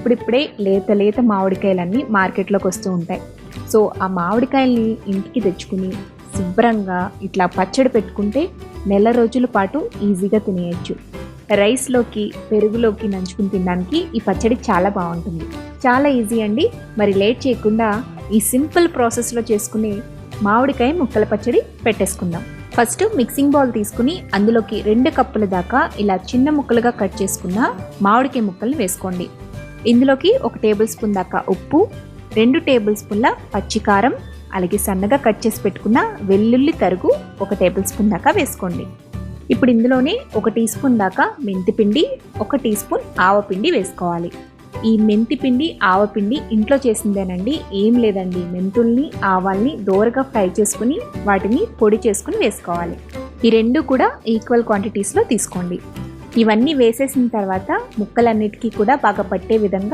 ఇప్పుడిప్పుడే లేత లేత మామిడికాయలన్నీ మార్కెట్లోకి వస్తూ ఉంటాయి. సో ఆ మామిడికాయల్ని ఇంటికి తెచ్చుకుని శుభ్రంగా ఇట్లా పచ్చడి పెట్టుకుంటే నెల రోజుల పాటు ఈజీగా తినేయచ్చు. రైస్లోకి, పెరుగులోకి నంచుకుని తినడానికి ఈ పచ్చడి చాలా బాగుంటుంది. చాలా ఈజీ అండి. మరి లేట్ చేయకుండా ఈ సింపుల్ ప్రాసెస్లో చేసుకునే మామిడికాయ ముక్కల పచ్చడి పెట్టేసుకుందాం. ఫస్ట్ మిక్సింగ్ బౌల్ తీసుకుని అందులోకి 2 కప్పుల దాకా ఇలా చిన్న ముక్కలుగా కట్ చేసుకున్న మామిడికాయ ముక్కల్ని వేసుకోండి. ఇందులోకి 1 టేబుల్ స్పూన్ దాకా ఉప్పు, 2 టేబుల్ స్పూన్ల పచ్చికారం, అలాగే సన్నగా కట్ చేసి పెట్టుకున్న వెల్లుల్లి తరుగు 1 టేబుల్ స్పూన్ దాకా వేసుకోండి. ఇప్పుడు ఇందులోనే 1 టీ స్పూన్ దాకా మెంతిపిండి, 1 టీ స్పూన్ ఆవపిండి వేసుకోవాలి. ఈ మెంతిపిండి, ఆవపిండి ఇంట్లో చేసిందేనండి, ఏం లేదండి. మెంతుల్ని, ఆవాల్ని దోరగా ఫ్రై చేసుకుని వాటిని పొడి చేసుకుని వేసుకోవాలి. ఈ 2 కూడా ఈక్వల్ క్వాంటిటీస్లో తీసుకోండి. ఇవన్నీ వేసేసిన తర్వాత ముక్కలన్నిటికీ కూడా బాగా పట్టే విధంగా